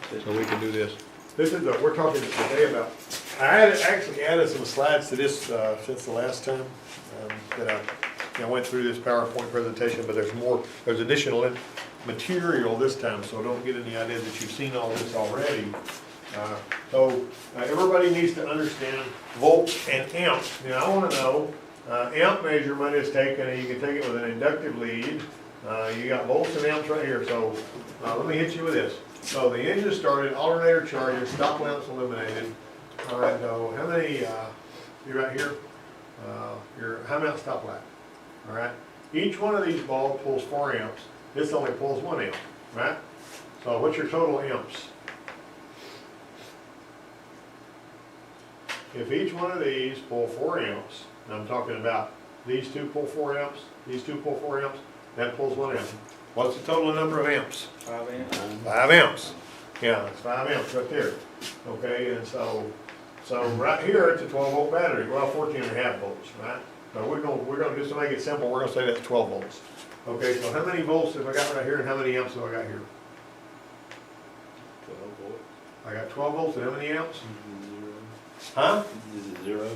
so we can do this. This is, we're talking today about, actually added some slides to this, since the last time, that I went through this PowerPoint presentation, but there's additional material this time, so don't get any idea that you've seen all this already. Everybody needs to understand volts and amps. Now, I wanna know, amp measurement is taken, and you can take it with an inductive lead. You got volts and amps right here, so let me hit you with this. So the engine started, alternator charged, stop lamps illuminated. All right, so how many, you right here, your high mount stop lamp, all right? Each one of these bulbs pulls 4 amps. This only pulls 1 amp, right? So what's your total amps? If each one of these pull 4 amps, and I'm talking about these two pull 4 amps, these two pull 4 amps, that pulls 1 amp. What's the total number of amps? 5 amps. 5 amps. Yeah, it's 5 amps right there. Okay, and so right here it's a 12 volt battery. Well, 14.5 volts, right? So we're gonna just to make it simple, we're gonna say that's 12 volts. Okay, so how many volts have I got right here, and how many amps have I got here? 12 volts. I got 12 volts, and how many amps? 0. Huh? Is it 0?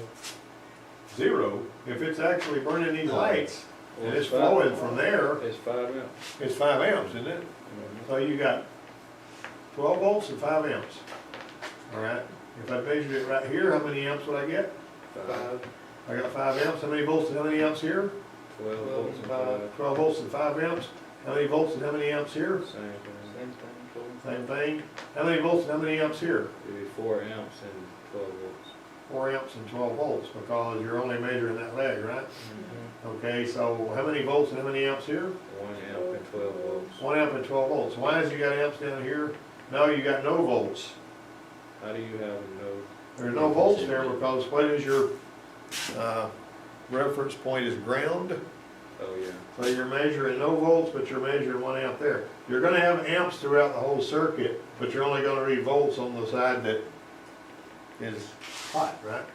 0. If it's actually burning these lights, Well, and it's 5. flowing from there, It's 5 amps. it's 5 amps, isn't it? So you got 12 volts and 5 amps. All right. If I measured it right here, how many amps would I get? 5. I got 5 amps. How many volts and how many amps here? 12 volts and 5. 12 volts and 5 amps. How many volts and how many amps here? Same thing. Same thing. How many volts and how many amps here? It'd be 4 amps and 12 volts. 4 amps and 12 volts, because you're only measuring that leg, right? Okay, so how many volts and how many amps here? 1 amp and 12 volts. 1 amp and 12 volts. Why has you got amps down here? No, you got no volts. How do you have no? There's no volts there because what is your reference point is ground. Oh, yeah. So you're measuring no volts, but you're measuring 1 amp there. You're gonna have amps throughout the whole circuit, but you're only gonna read volts on the side that is hot, right?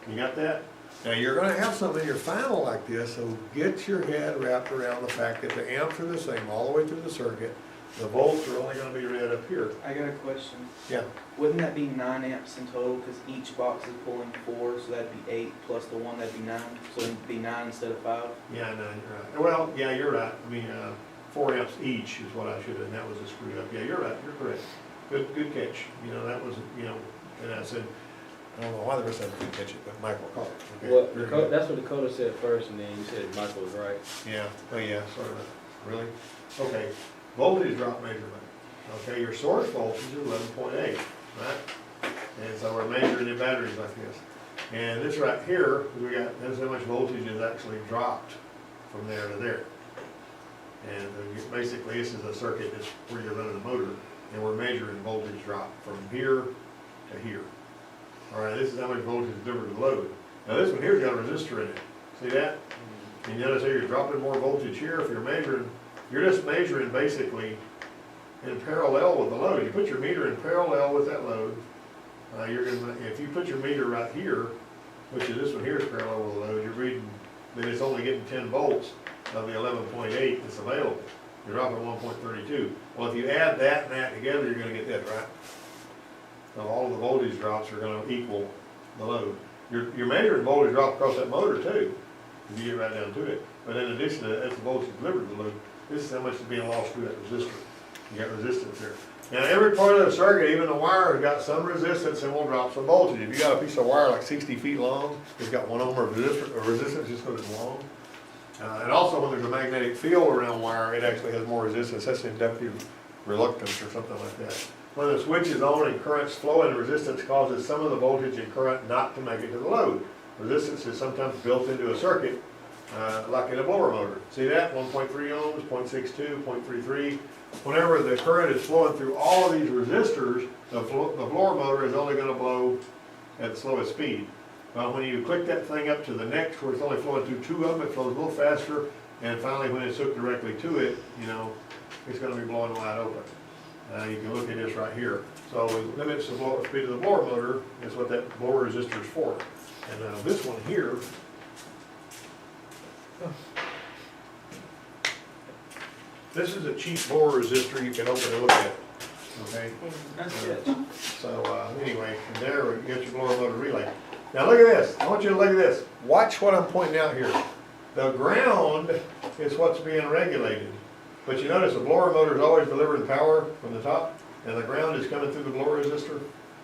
You got that? Now you're gonna have something in your final like this, so get your head wrapped around the fact that the amps are the same all the way through the circuit. The volts are only gonna be read up here. I got a question. Yeah. Wouldn't that be 9 amps in total? Because each box is pulling 4, so that'd be 8 plus the 1, that'd be 9. So it'd be 9 instead of 5. Yeah, no, you're right. Well, yeah, you're right. I mean, 4 amps each is what I should have, and that was a screw up. Yeah, you're right, you're correct. Good catch. You know, that was, you know, and I said, I don't know why the rest of them couldn't catch it, but Michael caught it. Okay, Well, very good. that's what Dakota said first, and then you said Michael was right. Yeah, oh yeah, sort of, really? Okay, voltage drop measurement. Okay, your source voltage is 11.8, right? And so we're measuring in batteries like this. And this right here, we got, this is how much voltage is actually dropped from there to there. And basically, this is a circuit that's where you're running the motor, and we're measuring voltage drop from here to here. All right, this is how much voltage is delivered to the load. Now this one here's got a resistor in it. See that? And you notice here you're dropping more voltage here. If you're measuring, you're just measuring basically in parallel with the load. You put your meter in parallel with that load. You're gonna, if you put your meter right here, which is this one here is parallel with the load, you're reading that it's only getting 10 volts of the 11.8 that's available. You're dropping 1.32. Well, if you add that and that together, you're gonna get that, right? So all of the voltage drops are gonna equal the load. You're measuring voltage drop across that motor too, if you get right down to it. But in addition to that, that's the voltage delivered to the load. This is how much is being lost through that resistor. You got resistance there. Now every part of the circuit, even the wire, has got some resistance and will drop some voltage. If you got a piece of wire like 60 feet long, it's got 1 ohm of resistance just because it's long. And also when there's a magnetic field around wire, it actually has more resistance. That's inductive reluctance or something like that. When the switch is on and current's flowing, the resistance causes some of the voltage and current not to make it to the load. Resistance is sometimes built into a circuit, like in a blower motor. See that? 1.3 ohms, 0.62, 0.33. Whenever the current is flowing through all of these resistors, the blower motor is only going to blow at the slowest speed. When you click that thing up to the next, where it's only flowing through 2 of them, it flows a little faster. And finally, when it's hooked directly to it, you know, it's going to be blowing wide open. You can look at this right here. So it limits the speed of the blower motor. That's what that blower resistor is for. And this one here, this is a cheap blower resistor you can open and look at. okay? That's good. So, anyway, and there we get your blower motor relay. Now look at this, I want you to look at this. Watch what I'm pointing out here. The ground is what's being regulated. But you notice the blower motor is always delivering power from the top, and the ground is coming through the blower resistor.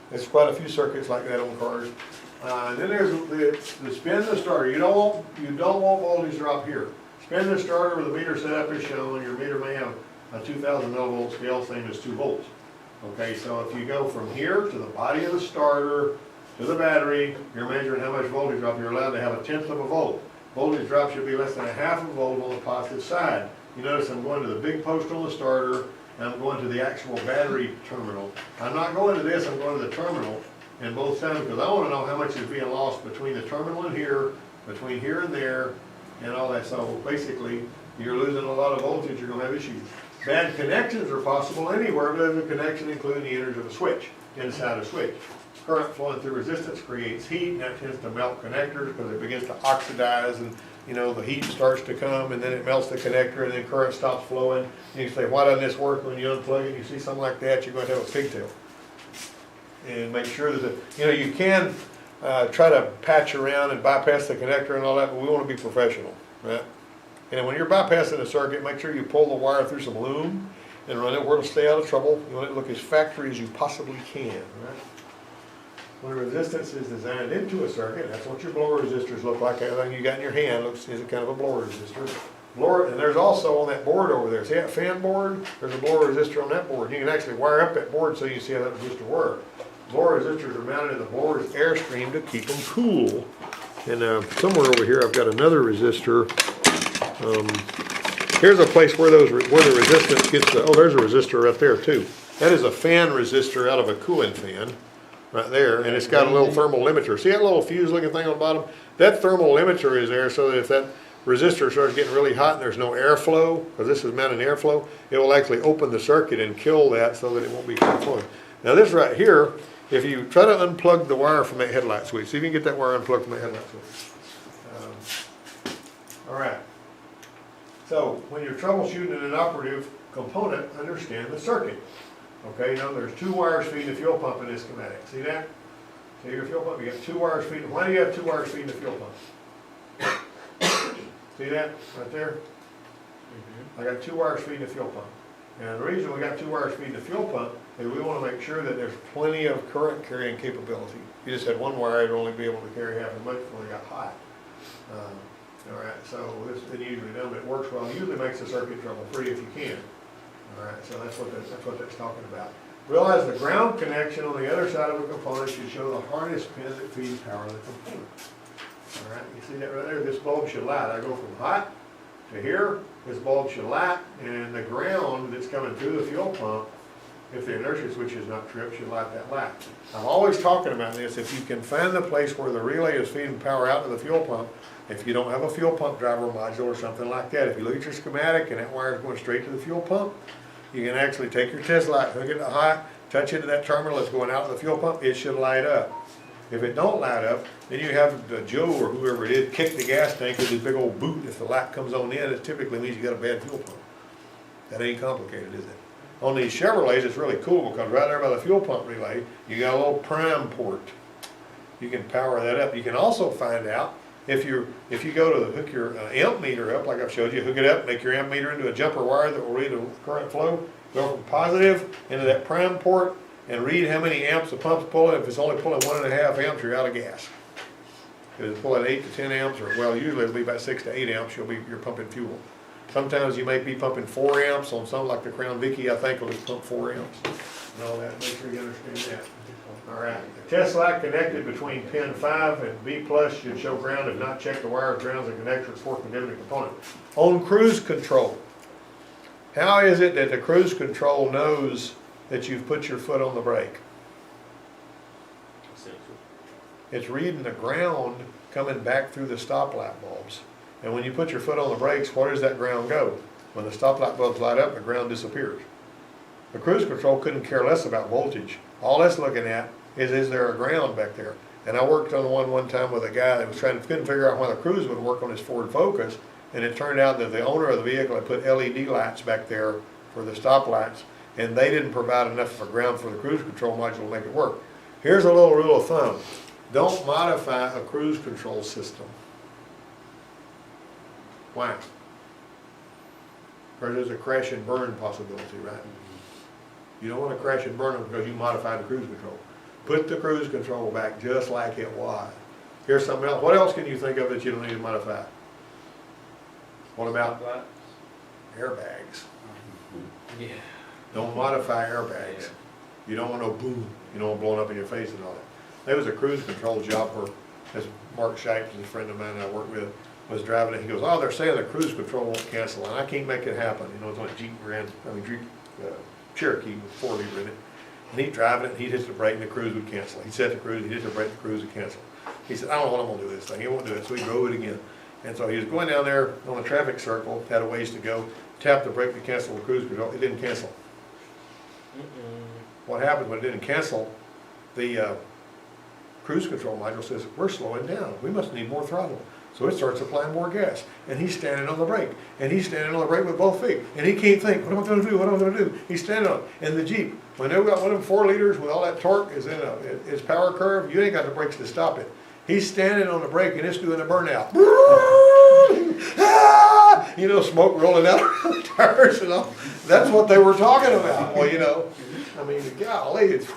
There's quite a few circuits like that on cars. And then there's the spin the starter. You don't want voltage drop here. Spin the starter where the meter setup is shown. Your meter may have a 2000 millivolt scale, same as 2 volts. Okay, so if you go from here to the body of the starter to the battery, you're measuring how much voltage drop. You're allowed to have 1/10 of a volt. Voltage drop should be less than 1/2 volt on the positive side. You notice I'm going to the big post on the starter, and I'm going to the actual battery terminal. I'm not going to this, I'm going to the terminal in both times, because I want to know how much is being lost between the terminal and here, between here and there, and all that. So basically, you're losing a lot of voltage, you're going to have issues. Bad connections are possible anywhere, but there's a connection including the innards of a switch, inside a switch. Current flowing through resistance creates heat, and that tends to melt connectors because it begins to oxidize, and you know, the heat starts to come, and then it melts the connector, and then current stops flowing. And you say, why doesn't this work? When you unplug it, you see something like that, you're going to have a pigtail. And make sure that, you can try to patch around and bypass the connector and all that, but we want to be professional, right? And when you're bypassing a circuit, make sure you pull the wire through some loom and run it where it'll stay out of trouble. You want it to look as factory as you possibly can, right? When resistance is designed into a circuit, that's what your blower resistors look like. Everything you got in your hand looks is a kind of a blower resistor. Blower, and there's also on that board over there, see that fan board? There's a blower resistor on that board. You can actually wire up that board so you see how that resistor works. Blower resistors are mounted in the blower's airstream to keep them cool. And somewhere over here I've got another resistor. Here's a place where the resistance gets to, oh, there's a resistor right there too. That is a fan resistor out of a cooling fan. Right there, and it's got a little thermal limiter. See that little fuse looking thing on the bottom? That thermal limiter is there so that if that resistor starts getting really hot and there's no airflow, because this is mounted in airflow, it will actually open the circuit and kill that so that it won't be flowing. Now this right here, if you try to unplug the wire from that headlight switch, see if you can get that wire unplugged from that headlight switch. All right. So when you're troubleshooting an operative component, understand the circuit. Okay, now there's 2 wires feeding the fuel pump in this schematic. See that? See your fuel pump, you got 2 wires feeding. Why do you have 2 wires feeding the fuel pump? See that right there? I got 2 wires feeding the fuel pump. And the reason we got 2 wires feeding the fuel pump is we want to make sure that there's plenty of current carrying capability. If you just had 1 wire, it'd only be able to carry half as much before it got hot. All right, so this is usually done, but it works well. It usually makes the circuit trouble-free if you can. All right, so that's what that's talking about. Realize the ground connection on the other side of a component should show the harness pin that feeds power to the component. All right, you see that right there? This bulb should light. I go from hot to here, this bulb should light, and the ground that's coming through the fuel pump, if the inertia switch is not tripped, should light that light. I'm always talking about this. If you can find the place where the relay is feeding power out to the fuel pump, if you don't have a fuel pump driver module or something like that, if you look at your schematic and that wire is going straight to the fuel pump, you can actually take your test light, hook it to hot, touch into that terminal that's going out to the fuel pump, it should light up. If it don't light up, then you have the Joe or whoever it is kick the gas tank with this big old boot. If the light comes on in, it typically means you got a bad fuel pump. That ain't complicated, is it? On these Chevrolets, it's really cool because right there by the fuel pump relay, you got a little prime port. You can power that up. You can also find out if you go to hook your amp meter up, like I've showed you, hook it up, make your amp meter into a jumper wire that will read the current flow, go from positive into that prime port and read how many amps the pump's pulling. If it's only pulling 1.5 amps, you're out of gas. If it's pulling 8 to 10 amps, or well, usually it'll be about 6 to 8 amps, you're pumping fuel. Sometimes you may be pumping 4 amps on something like the Crown Vicky, I think will just pump 4 amps and all that. Make sure you understand that. All right, the test light connected between pin 5 and B plus should show ground. If not, check the wires, grounds, and connectors for condemning component. On cruise control, how is it that the cruise control knows that you've put your foot on the brake? It's reading the ground coming back through the stoplight bulbs. And when you put your foot on the brakes, where does that ground go? When the stoplight bulbs light up, the ground disappears. The cruise control couldn't care less about voltage. All it's looking at is there a ground back there? And I worked on one time with a guy that was couldn't figure out why the cruise would work on his Ford Focus, and it turned out that the owner of the vehicle had put LED lights back there for the stoplights, and they didn't provide enough of a ground for the cruise control module to make it work. Here's a little rule of thumb. Don't modify a cruise control system. Why? Because there's a crash and burn possibility, right? You don't want to crash and burn them because you modified the cruise control. Put the cruise control back just like it was. Here's something else. What else can you think of that you don't need to modify? What about airbags? Yeah. Don't modify airbags. You don't want no boom, you don't want blowing up in your face and all that. There was a cruise control job where, as Mark Shipes, a friend of mine I work with, was driving it. He goes, oh, they're saying the cruise control won't cancel, and I can't make it happen. You know, it's on a Jeep Cherokee with 4-liter in it. And he'd driving it, and he'd hit the brake, and the cruise would cancel. He'd set the cruise, he'd hit the brake, the cruise would cancel. He said, I don't know what I'm gonna do with this thing. He won't do it, so he drove it again. And so he was going down there on a traffic circle, had a ways to go, tapped the brake to cancel the cruise control. It didn't cancel. What happens when it didn't cancel? The cruise control module says, we're slowing down. We must need more throttle. So it starts applying more gas. And he's standing on the brake. And he's standing on the brake with both feet. And he can't think, what am I gonna do? What am I gonna do? He's standing on it. And the Jeep, when they've got one of them 4 liters with all that torque is in its power curve, you ain't got the brakes to stop it. He's standing on the brake and it's doing a burnout. You know, smoke rolling out of the tires and all. That's what they were talking about. Well, you know, I mean, golly, it's,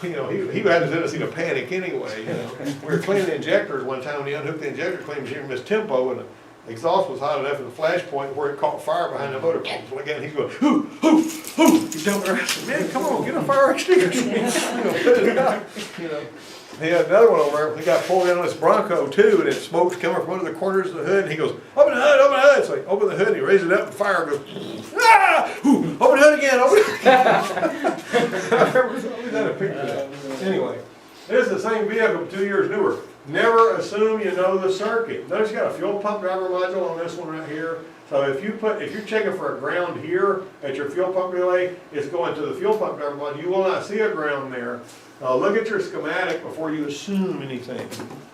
you know, he had a tendency to panic anyway, you know. We were cleaning the injectors one time, when he unhooked the injector clean machine, missed tempo, and the exhaust was hot enough in the flash point where it caught fire behind the motor. Again, he's going, hoo, hoo, hoo. He's jumping around. I said, man, come on, get a fire extinguisher. You know, put it out, you know. He had another one over there. He got pulled in on this Bronco too, and it smoke's coming from under the corners of the hood. And he goes, open the hood, open the hood. So he opened the hood, and he raised it up, and fire goes, ah! Ooh, open the hood again, open the hood again. I remember that a picture of that. Anyway, this is the same vehicle, 2 years newer. Never assume you know the circuit. Notice you got a fuel pump driver module on this one right here. So if you're checking for a ground here at your fuel pump relay, it's going to the fuel pump driver module. You will not see a ground there. Look at your schematic before you assume anything.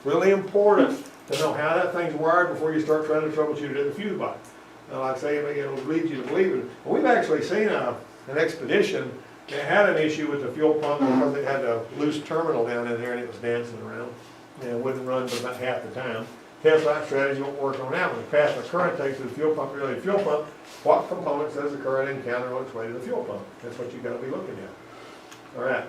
Really important to know how that thing's wired before you start trying to troubleshoot it at the fuse box. Like I say, it'll lead you to believe it. We've actually seen an expedition that had an issue with the fuel pump because it had a loose terminal down in there and it was dancing around. And it wouldn't run for about half the time. Test that strategy won't work on that one. The path the current takes to the fuel pump, really the fuel pump, what components does the current encounter on its way to the fuel pump? That's what you've got to be looking at. All right.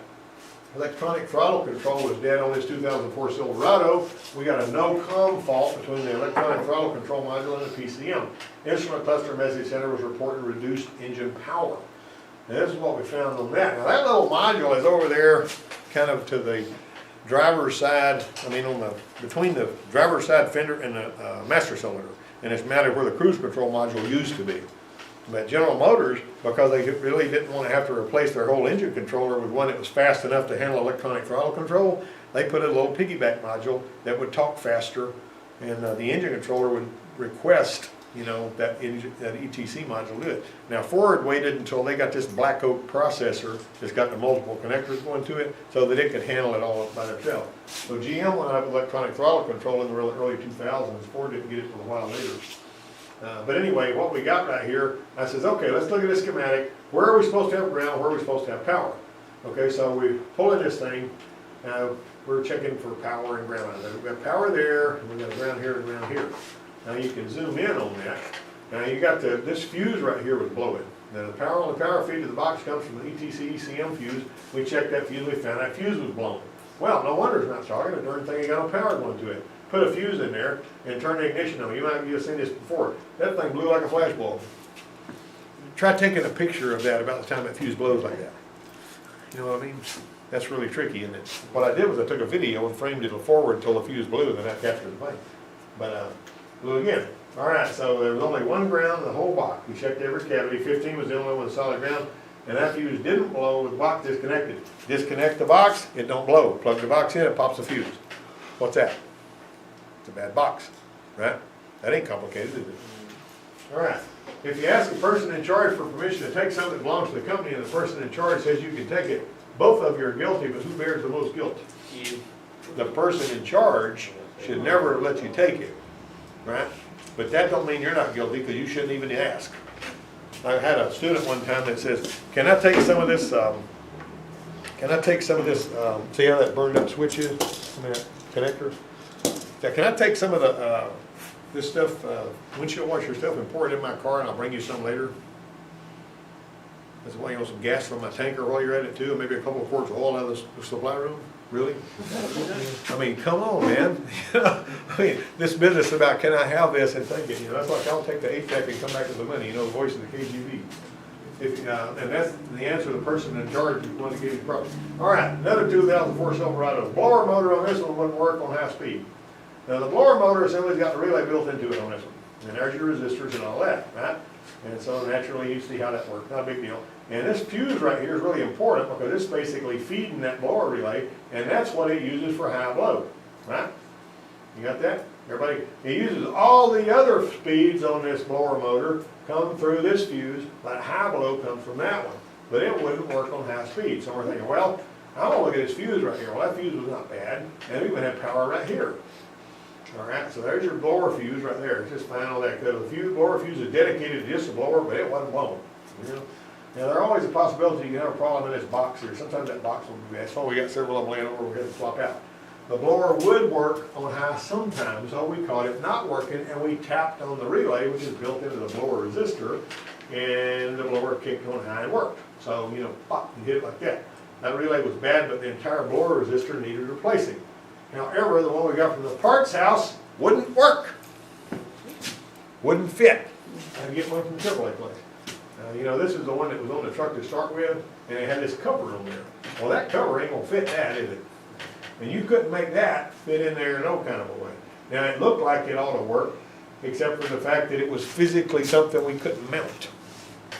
Electronic throttle control was dead on this 2004 Silverado. We got a no-com fault between the electronic throttle control module and the PCM. Instrument cluster message center was reporting reduced engine power. And this is what we found on that. Now that little module is over there kind of to the driver's side, between the driver's side fender and the master cylinder. And it's mounted where the cruise control module used to be. But General Motors, because they really didn't want to have to replace their whole engine controller with one that was fast enough to handle electronic throttle control, they put a little piggyback module that would talk faster, and the engine controller would request, you know, that ETC module do it. Now Ford waited until they got this Black Oak processor that's got the multiple connectors going to it, so that it could handle it all by itself. So GM went out with electronic throttle control in the early 2000s. Ford didn't get it for a while later. But anyway, what we got right here, I says, okay, let's look at this schematic. Where are we supposed to have ground? Where are we supposed to have power? Okay, so we pull in this thing. We're checking for power and ground. We've got power there, and we've got ground here and ground here. Now you can zoom in on that. Now you got this fuse right here was blowing. Now the power feed to the box comes from the ETC ECM fuse. We checked that fuse, we found that fuse was blown. Well, no wonder it's not talking. The darn thing ain't got no power going to it. Put a fuse in there and turn the ignition on. You've seen this before. That thing blew like a flash bulb. Try taking a picture of that about the time that fuse blows like that. You know what I mean? That's really tricky, isn't it? What I did was I took a video and framed it forward until the fuse blew, and then I captured the thing. But blew again. All right, so there was only one ground in the whole box. We checked every cavity. 15 was the only one with solid ground, and that fuse didn't blow with the box disconnected. Disconnect the box, it don't blow. Plug the box in, it pops the fuse. What's that? It's a bad box, right? That ain't complicated, is it? All right. If you ask the person in charge for permission to take something that belongs to the company and the person in charge says you can take it, both of you are guilty, but who bears the most guilt? You. The person in charge should never let you take it, right? But that don't mean you're not guilty because you shouldn't even ask. I had a student one time that says, can I take some of this, see how that burned up switch is, I mean, that connector? Yeah, can I take some of the, this stuff, windshield washer stuff and pour it in my car and I'll bring you some later? That's why you want some gas from my tanker while you're at it too, and maybe a couple of quarts of oil out of the supply room? Really? I mean, come on, man. I mean, this business about can I have this and take it, that's like I'll take the HVAC and come back with the money, the voice of the KGB. And that's the answer to the person in charge who wanted to give you the problem. All right, another 2004 Silverado. Blower motor on this one wouldn't work on high speed. Now the blower motor assembly's got the relay built into it on this one. And there's your resistors and all that, right? And so naturally you see how that works, not a big deal. And this fuse right here is really important because it's basically feeding that blower relay, and that's what it uses for high blow, right? You got that? Everybody, it uses all the other speeds on this blower motor come through this fuse, but high blow comes from that one. But it wouldn't work on high speed. So we're thinking, well, I'm gonna look at this fuse right here. Well, that fuse was not bad, and we would have power right here. All right, so there's your blower fuse right there. It's just fine on that. Because the blower fuse is dedicated to just a blower, but it wasn't blowing. Now there's always a possibility you can have a problem in this box here. Sometimes that box will be bad. So we got several of them laying over. We had to swap out. The blower would work on high sometimes, so we caught it not working, and we tapped on the relay, which is built into the blower resistor, and the blower kicked on high and worked. So pop, you hit it like that. That relay was bad, but the entire blower resistor needed replacing. However, the one we got from the parts house wouldn't work. Wouldn't fit. I had to get one from the Chevrolet place. This is the one that was on the truck to start with, and it had this cover on there. Well, that cover ain't gonna fit that, is it? And you couldn't make that fit in there in no kind of a way. Now, it looked like it ought to work, except for the fact that it was physically something we couldn't mount.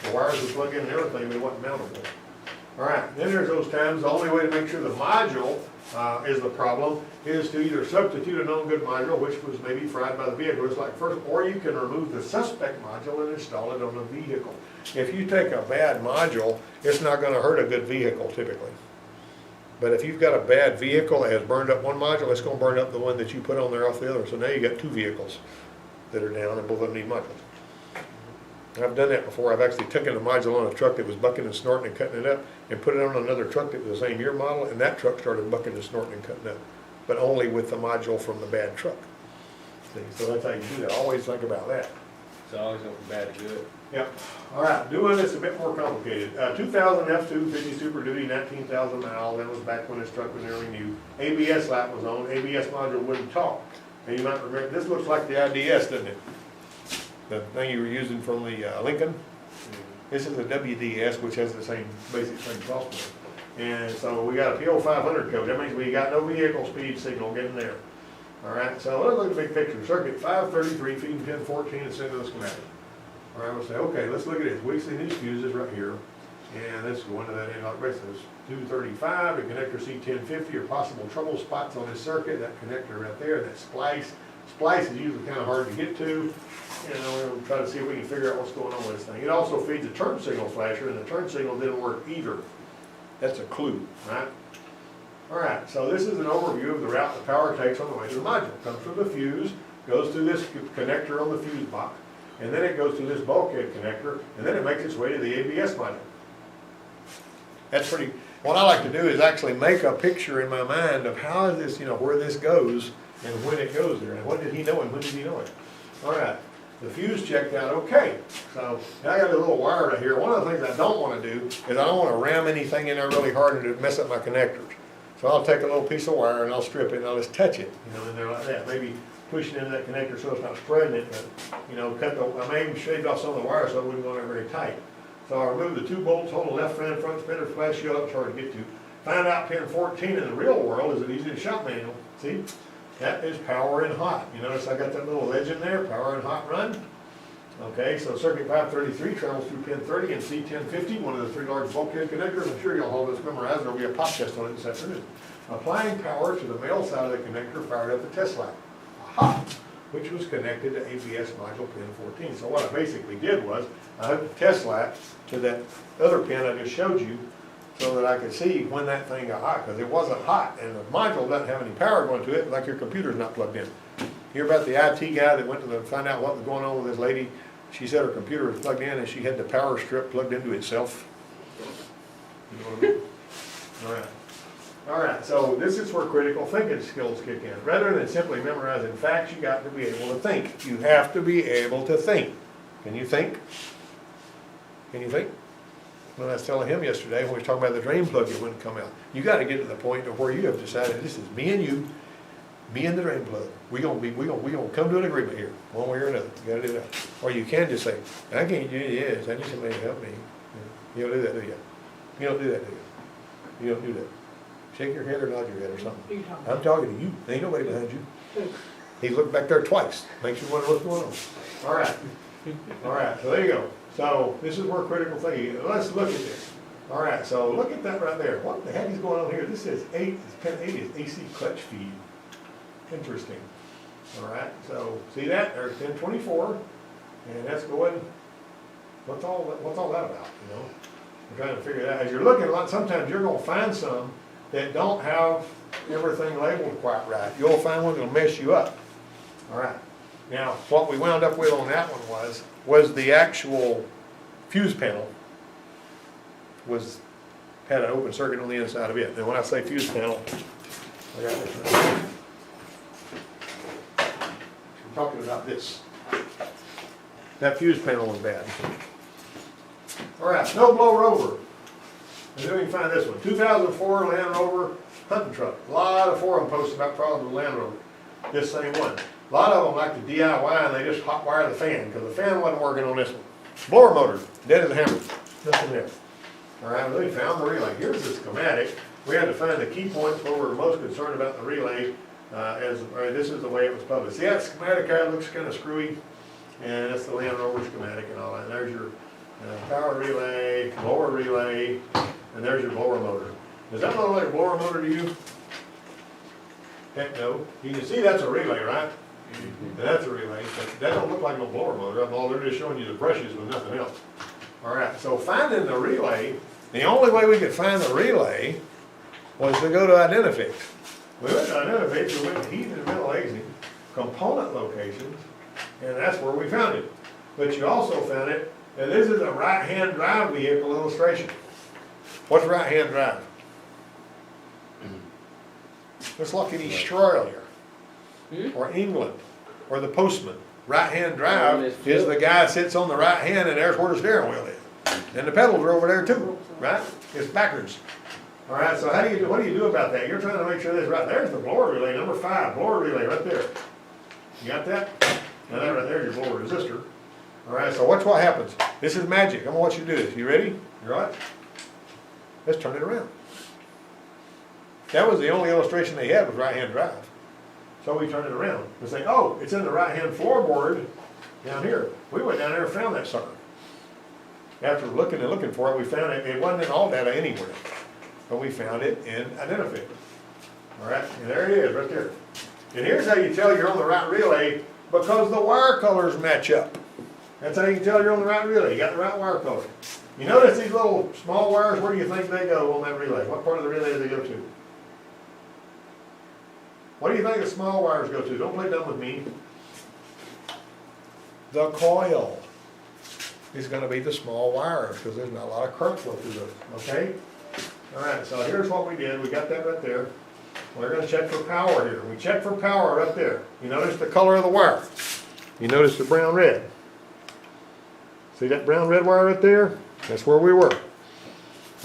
The wires would plug in and everything, they wasn't mountable. All right, then there's those times, the only way to make sure the module is the problem is to either substitute a known good module, which was maybe fried by the vehicle, just like first, or you can remove the suspect module and install it on a vehicle. If you take a bad module, it's not going to hurt a good vehicle typically. But if you've got a bad vehicle that has burned up one module, it's going to burn up the one that you put on there off the other. So now you got two vehicles that are down and both of them need modules. I've done that before. I've actually taken a module on a truck that was bucking and snorting and cutting it up and put it on another truck that was the same year model, and that truck started bucking and snorting and cutting up, but only with the module from the bad truck. See, so that's how you do that. Always think about that. It's always going from bad to good. Yep. All right, doing this a bit more complicated. 2000 F-250 Super Duty, 19,000 miles. That was back when this truck was nearly new. ABS light was on. ABS module wouldn't talk. And you might remember, this looks like the IDS, doesn't it? The thing you were using from the Lincoln. This is a WDS, which has the same basic same software. And so we got a PO500 code. That means we got no vehicle speed signal getting there. All right, so let's look at the big picture. Circuit 533, feeding pin 14, and send to the schematic. All right, we'll say, okay, let's look at this. We see these fuses right here, and let's go into that analog basis. 235, and connector C1050 are possible trouble spots on this circuit. That connector right there, that splice. Splice is usually kind of hard to get to. We'll try to see if we can figure out what's going on with this thing. It also feeds a turn signal flasher, and the turn signal didn't work either. That's a clue, right? All right, so this is an overview of the route the power takes on the way to the module. It comes from the fuse, goes through this connector on the fuse box, and then it goes through this bulkhead connector, and then it makes its way to the ABS module. That's pretty, what I like to do is actually make a picture in my mind of how is this, where this goes and when it goes there. And what did he know and when did he know it? All right, the fuse checked out okay. So now I got a little wire right here. One of the things I don't want to do is I don't want to ram anything in there really hard and mess up my connectors. So I'll take a little piece of wire and I'll strip it and I'll just touch it, in there like that. Maybe pushing into that connector so it's not spreading it, but I may even shaved off some of the wire so it wouldn't go in there very tight. So I'll remove the two bolts, hold the left front spinner, flash shield up, it's hard to get to. Find out pin 14 in the real world is an easy to shop manual. See? That is power and hot. You notice I got that little legend there, power and hot run. Okay, so circuit 533 travels through pin 30 and C1050, one of the three large bulkhead connectors. I'm sure you'll hold this memorized. There'll be a pop test on it this afternoon. Applying power to the male side of the connector fired up the test light. Aha! Which was connected to ABS module pin 14. So what I basically did was I hooked the test light to that other pin I just showed you so that I could see when that thing got hot, because it wasn't hot and the module doesn't have any power going to it, like your computer's not plugged in. Hear about the IT guy that went to find out what was going on with his lady she said her computer was plugged in and she had the power strip plugged into itself. You know what I mean? All right. All right, so this is where critical thinking skills kick in. Rather than simply memorizing facts, you got to be able to think. You have to be able to think. Can you think? Can you think? When I was telling him yesterday, when we was talking about the drain plug, it wouldn't come out. You gotta get to the point of where you have decided, this is me and you, me and the drain plug. We gonna come to an agreement here, one way or another. You gotta do that. Or you can just say, I can't do this, I need somebody to help me. You don't do that, do you? You don't do that, do you? You don't do that. Shake your head or nod your head or something. I'm talking to you, there ain't nobody behind you. He looked back there twice, makes you wonder what's going on. All right, all right, so there you go. So this is where critical thinking, let's look at this. All right, so look at that right there. What the heck is going on here? This is pin 8 is AC clutch feed. Interesting. All right, so see that? There's pin 24, and that's going, what's all that about, you know? We're trying to figure it out. As you're looking a lot, sometimes you're gonna find some that don't have everything labeled quite right. You'll find one that'll mess you up. All right. Now, what we wound up with on that one was the actual fuse panel had an open circuit on the inside of it. And when I say fuse panel, I got this right. I'm talking about this. That fuse panel was bad. All right, snow blow Rover. And then we can find this one. 2004 Land Rover hunting truck. A lot of forum posts about problems with Land Rover. This same one. A lot of them like to DIY and they just hot wire the fan because the fan wasn't working on this one. Blower motor, dead as a hammer. Nothing there. All right, we found the relay. Here's the schematic. We had to find the key points where we're most concerned about the relay. This is the way it was published. See that schematic kind of looks kind of screwy, and that's the Land Rover schematic and all that. And there's your power relay, blower relay, and there's your blower motor. Does that look like a blower motor to you? Heck no. You can see that's a relay, right? And that's a relay, but that don't look like no blower motor. All they're just showing you the brushes with nothing else. All right, so finding the relay, the only way we could find the relay was to go to Identifix. We went to Identifix, we went to heat and ventilation, component locations, and that's where we found it. But you also found it, and this is a right-hand drive vehicle illustration. What's right-hand drive? It's like in Australia, or England, or the postman. Right-hand drive is the guy sits on the right hand and there's where the steering wheel is. And the pedals are over there too, right? It's backwards. All right, so what do you do about that? You're trying to make sure this right. There's the blower relay, number 5, blower relay right there. You got that? Now that right there is your blower resistor. All right, so watch what happens. This is magic. I'm gonna watch you do this. You ready? You all right? Let's turn it around. That was the only illustration they had was right-hand drive. So we turned it around and say, oh, it's in the right-hand floorboard down here. We went down there and found that sucker. After looking and looking for it, we found it. It wasn't in all data anywhere, but we found it in Identifix. All right, and there it is right there. And here's how you tell you're on the right relay, because the wire colors match up. That's how you can tell you're on the right relay. You got the right wire color. You notice these little small wires, where do you think they go on that relay? What part of the relay do they go to? What do you think the small wires go to? Don't play dumb with me. The coil is going to be the small wires because there's not a lot of current flow through those, okay? All right, so here's what we did. We got that right there. We're going to check for power here. We check for power right there. You notice the color of the wire. You notice the brown-red. See that brown-red wire right there? That's where we were.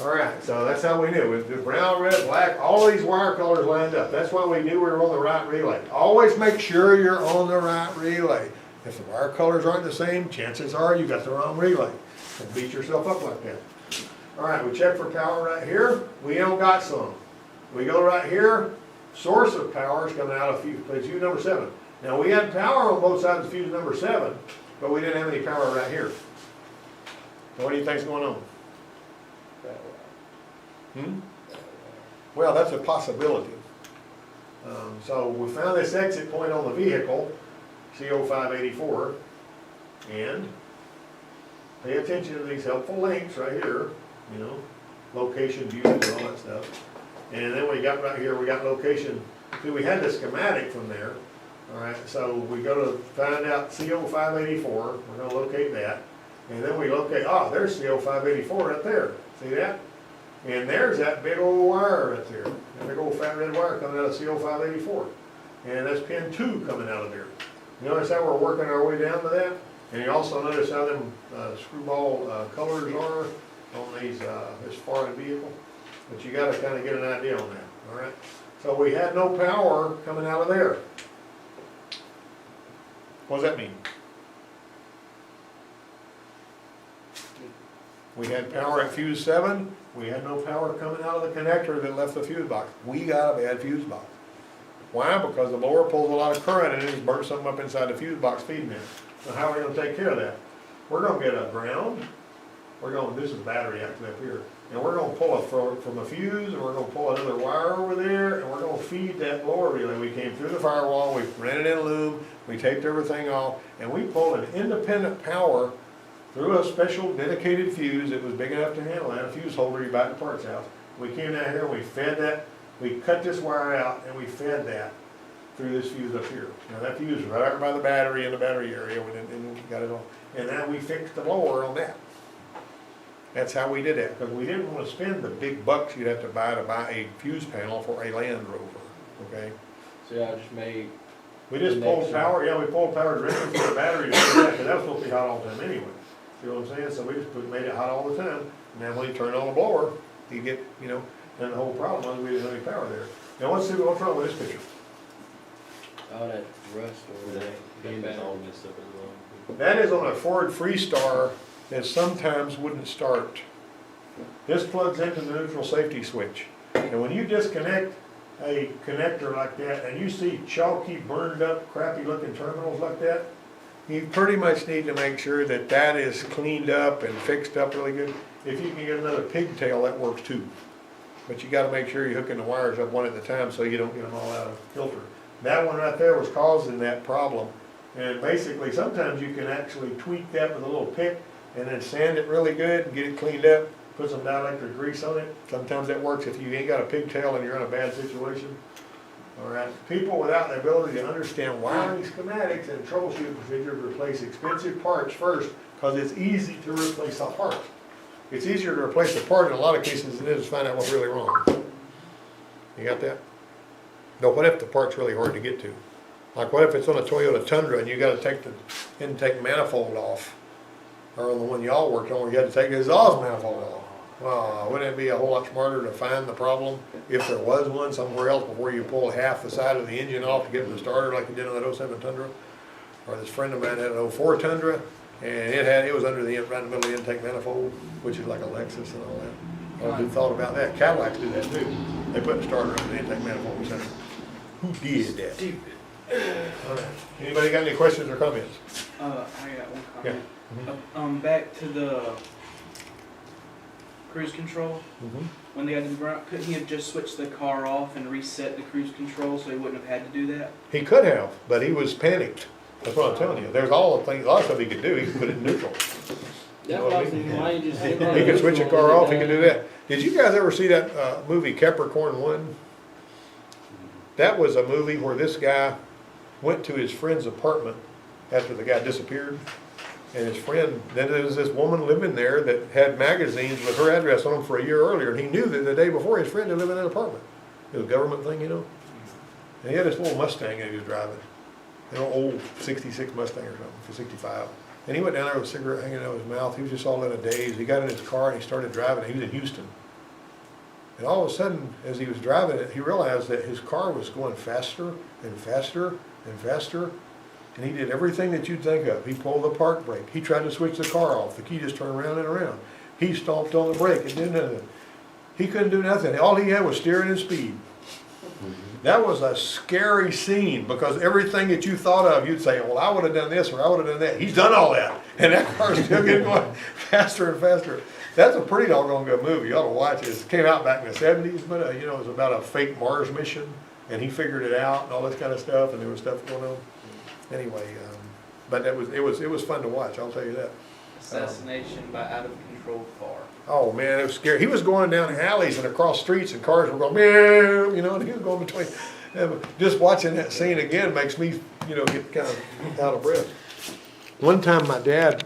All right, so that's how we knew. With the brown, red, black, all these wire colors lined up. That's why we knew we were on the right relay. Always make sure you're on the right relay. If the wire colors aren't the same, chances are you got the wrong relay. Don't beat yourself up like that. All right, we check for power right here. We don't got some. We go right here. Source of power is coming out of fuse number 7. Now we had power on both sides of fuse number 7, but we didn't have any power right here. So what do you think's going on? Well, that's a possibility. So we found this exit point on the vehicle, CO584, and pay attention to these helpful links right here, you know, location views and all that stuff. And then we got right here, we got location. See, we had the schematic from there. All right, so we go to find out CO 584, we're gonna locate that. And then we locate, there's CO 584 right there, see that? And there's that big old wire right there, that big old fat red wire coming out of CO 584. And that's pin 2 coming out of there. You notice how we're working our way down to that? And you also notice how them screwball colors are on these, this foreign vehicle. But you gotta kinda get an idea on that, all right? So we had no power coming out of there. What does that mean? We had power at fuse 7, we had no power coming out of the connector that left the fuse box. We got a bad fuse box. Why? Because the blower pulls a lot of current and it's burnt something up inside the fuse box feeding it. So how are we gonna take care of that? We're gonna get a ground, this is battery actually up here, and we're gonna pull from a fuse, and we're gonna pull another wire over there, and we're gonna feed that blower relay. We came through the firewall, we ran it in loom, we taped everything off, and we pulled an independent power through a special dedicated fuse that was big enough to handle that, a fuse holder you buy at the parts house. We came down here and we fed that, we cut this wire out and we fed that through this fuse up here. Now that fuse is right out by the battery in the battery area, and we got it on. And then we fixed the blower on that. That's how we did that, because we didn't want to spend the big bucks you'd have to buy a fuse panel for a Land Rover, okay? So y'all just made, We just pulled power, we pulled power directly from the battery to do that, because that was supposed to be hot all the time anyway. You know what I'm saying? So we just made it hot all the time, and then when you turn on the blower, you get, then the whole problem was we didn't have any power there. Now let's see what's wrong with this picture. all that rust over there. It's all messed up as well. That is on a Ford Freestar that sometimes wouldn't start. This plugs into the neutral safety switch. And when you disconnect a connector like that and you see chalky, burned up, crappy looking terminals like that, you pretty much need to make sure that that is cleaned up and fixed up really good. If you can get another pigtail, that works too. But you gotta make sure you're hooking the wires up one at a time so you don't get them all out of filter. That one right there was causing that problem. And basically, sometimes you can actually tweak that with a little pick and then sand it really good and get it cleaned up, put some dielectric grease on it. Sometimes that works if you ain't got a pigtail and you're in a bad situation. All right, people without the ability to understand wiring schematics and troubleshooting procedures replace expensive parts first, because it's easy to replace a part. It's easier to replace a part in a lot of cases than it is to find out what's really wrong. You got that? Now, what if the part's really hard to get to? Like, what if it's on a Toyota Tundra and you got to take the intake manifold off? Or on the one y'all worked on where you had to take the exhaust manifold off. Wouldn't it be a whole lot smarter to find the problem, if there was one, somewhere else before you pull half the side of the engine off to get it to starter like you did on that 07 Tundra? Or this friend of mine had an 04 Tundra, and it was under right in the middle of the intake manifold, which is like a Lexus and all that. Who thought about that? Cadillacs do that too. They put the starter under the intake manifold center. Who did that? Stupid. All right. Anybody got any questions or comments? I got one Yeah. comment. Back to the cruise control. When they got to the ground, couldn't he have just switched the car off and reset the cruise control so he wouldn't have had to do that? He could have, but he was panicked. That's what I'm telling you. There's all the things, a lot of stuff he could do. He could put it in neutral. That's what I was thinking, why you just. He could switch a car off, he could do that. Did you guys ever see that movie Capricorn 1? That was a movie where this guy went to his friend's apartment after the guy disappeared. And his friend, then there was this woman living there that had magazines with her address on them for a year earlier. And he knew that the day before his friend had lived in that apartment. It was a government thing, And he had this little Mustang that he was driving. An old 66 Mustang or something, for 65. And he went down there with a cigarette hanging out of his mouth. He was just all in a daze. He got in his car and he started driving. He was in Houston. And all of a sudden, as he was driving it, he realized that his car was going faster and faster and faster. And he did everything that you'd think of. He pulled the park brake. He tried to switch the car off. The key just turned around and around. He stomped on the brake and did nothing. He couldn't do nothing. All he had was steering and speed. That was a scary scene, because everything that you thought of, you'd say, well, I would have done this or I would have done that. He's done all that. And that car's still getting going faster and faster. That's a pretty doggone good movie. You ought to watch it. It came out back in the 70s, but it was about a fake Mars mission, and he figured it out and all this kind of stuff, and there was stuff going on. Anyway, but it was fun to watch, I'll tell you that. Assassination by out of control car. Oh man, it was scary. He was going down alleys and across streets, and cars were going, meow, and he was going between. Just watching that scene again makes me, get kind of out of breath. One time my dad